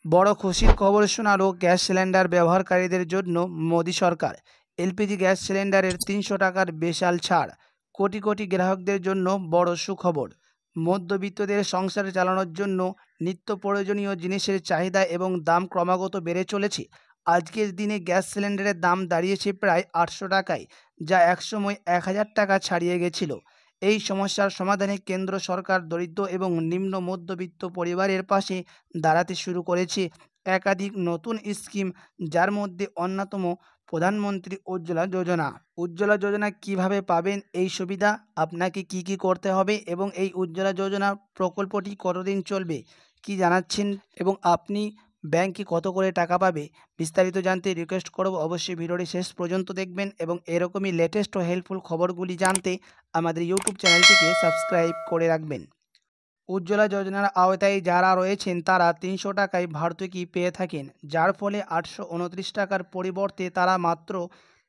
বড় খুশির খবর শোনালো গ্যাস সিলিন্ডার ব্যবহারকারীদের জন্য মোদি সরকার। এলপিজি গ্যাস সিলিন্ডারের ৩০০ টাকার বিশাল ছাড়। কোটি কোটি গ্রাহকদের জন্য বড় সুখবর। মধ্যবিত্তদের সংসার চালানোর জন্য নিত্য প্রয়োজনীয় জিনিসের চাহিদা এবং দাম ক্রমাগত বেড়ে চলেছে। আজকের দিনে গ্যাস সিলিন্ডারের দাম দাঁড়িয়েছে প্রায় ৮০০ টাকায়, যা একসময় ১০০০ টাকা ছাড়িয়ে গেছিল। এই সমস্যার সমাধানে কেন্দ্র সরকার দরিদ্র এবং নিম্ন মধ্যবিত্ত পরিবারের পাশে দাঁড়াতে শুরু করেছে একাধিক নতুন স্কিম, যার মধ্যে অন্যতম প্রধানমন্ত্রী উজ্জ্বলা যোজনা। উজ্জ্বলা যোজনা কিভাবে পাবেন এই সুবিধা, আপনাকে কি কি করতে হবে এবং এই উজ্জ্বলা যোজনা প্রকল্পটি কতদিন চলবে, কি জানাচ্ছেন এবং আপনি ব্যাংকে কত করে টাকা পাবে, বিস্তারিত জানতে রিকোয়েস্ট করব অবশ্যই ভিডিওটি শেষ পর্যন্ত দেখবেন এবং এরকমই লেটেস্ট ও হেল্পফুল খবরগুলি জানতে আমাদের ইউটিউব চ্যানেলটিকে সাবস্ক্রাইব করে রাখবেন। উজ্জ্বলা যোজনার আওতায় যারা রয়েছেন তারা ৩০০ টাকায় ভর্তুকি পেয়ে থাকেন, যার ফলে ৮২৯ টাকার পরিবর্তে তারা মাত্র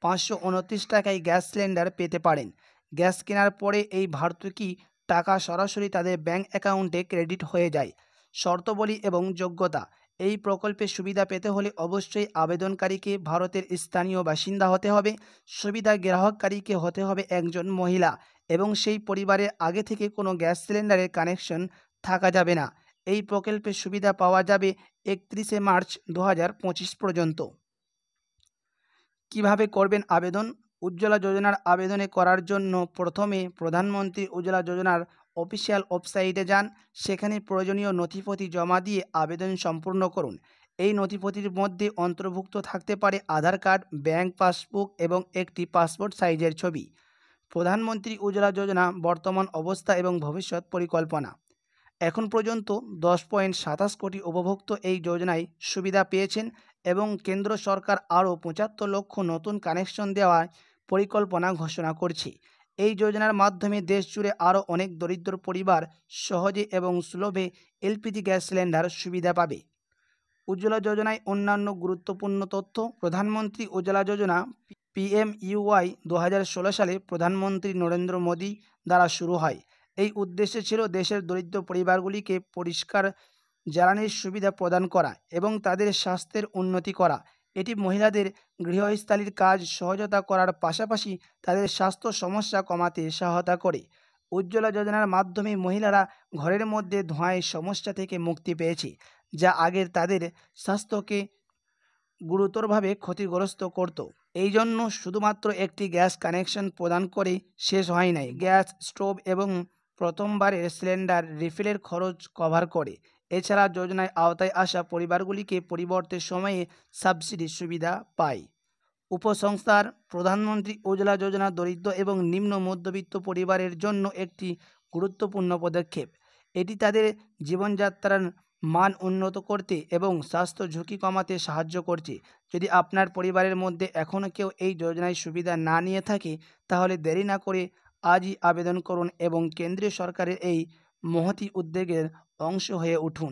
৫২৯ টাকায় গ্যাস সিলিন্ডার পেতে পারেন। গ্যাস কেনার পরে এই ভর্তুকি টাকা সরাসরি তাদের ব্যাংক অ্যাকাউন্টে ক্রেডিট হয়ে যায়। শর্তাবলী এবং যোগ্যতা: এই প্রকল্পের সুবিধা পেতে হলে অবশ্যই আবেদনকারীকে ভারতের স্থানীয় বাসিন্দা হতে হবে। সুবিধা গ্রাহককারীকে হতে হবে একজন মহিলা এবং সেই পরিবারের আগে থেকে কোনো গ্যাস সিলিন্ডারের কানেকশন থাকা যাবে না। এই প্রকল্পের সুবিধা পাওয়া যাবে ৩১শে মার্চ ২০২৫ পর্যন্ত। কিভাবে করবেন আবেদন? উজ্জ্বলা যোজনার আবেদনে করার জন্য প্রথমে প্রধানমন্ত্রী উজ্জ্বলা যোজনার অফিসিয়াল ওয়েবসাইটে যান। সেখানে প্রয়োজনীয় নথিপত্র জমা দিয়ে আবেদন সম্পূর্ণ করুন। এই নথিপত্রের মধ্যে অন্তর্ভুক্ত থাকতে পারে আধার কার্ড, ব্যাংক পাসবুক এবং একটি পাসপোর্ট সাইজের ছবি। প্রধানমন্ত্রী উজ্জ্বলা যোজনা বর্তমান অবস্থা এবং ভবিষ্যৎ পরিকল্পনা: এখন পর্যন্ত 10.27 কোটি উপভোক্তা এই যোজনায় সুবিধা পেয়েছেন এবং কেন্দ্র সরকার আরও ৭৫ লক্ষ নতুন কানেকশন দেওয়ার পরিকল্পনা ঘোষণা করছে। এই যোজনার মাধ্যমে দেশ জুড়ে আরও অনেক দরিদ্র পরিবার সহজে এবং সুলভে এলপিজি গ্যাস সিলিন্ডার সুবিধা পাবে। উজ্জ্বলা যোজনায় অন্যান্য গুরুত্বপূর্ণ তথ্য: প্রধানমন্ত্রী উজ্জ্বলা যোজনা পিএমইউওয়াই ২০১৬ সালে প্রধানমন্ত্রী নরেন্দ্র মোদী দ্বারা শুরু হয়। এই উদ্দেশ্য ছিল দেশের দরিদ্র পরিবারগুলিকে পরিষ্কার জ্বালানির সুবিধা প্রদান করা এবং তাদের স্বাস্থ্যের উন্নতি করা। এটি মহিলাদের গৃহস্থালির কাজ সহজতা করার পাশাপাশি তাদের স্বাস্থ্য সমস্যা কমাতে সহায়তা করে। উজ্জ্বলা যোজনার মাধ্যমে মহিলারা ঘরের মধ্যে ধোঁয়ার সমস্যা থেকে মুক্তি পেয়েছে, যা আগের তাদের স্বাস্থ্যকে গুরুতরভাবে ক্ষতিগ্রস্ত করত। এই জন্য শুধুমাত্র একটি গ্যাস কানেকশন প্রদান করে শেষ হয় নাই, গ্যাস স্টোভ এবং প্রথমবারের সিলিন্ডার রিফিলের খরচ কভার করে। এছাড়া যোজনায় আওতায় আসা পরিবারগুলিকে পরিবর্তে সময়ে সাবসিডির সুবিধা পায়। উপসংস্থার: প্রধানমন্ত্রী উজ্জ্বলা যোজনা দরিদ্র এবং নিম্ন মধ্যবিত্ত পরিবারের জন্য একটি গুরুত্বপূর্ণ পদক্ষেপ। এটি তাদের জীবনযাত্রার মান উন্নত করতে এবং স্বাস্থ্য ঝুঁকি কমাতে সাহায্য করছে। যদি আপনার পরিবারের মধ্যে এখনও কেউ এই যোজনায় সুবিধা না নিয়ে থাকে, তাহলে দেরি না করে আজই আবেদন করুন এবং কেন্দ্রীয় সরকারের এই মহতী উদ্যোগের অংশ হয়ে উঠুন।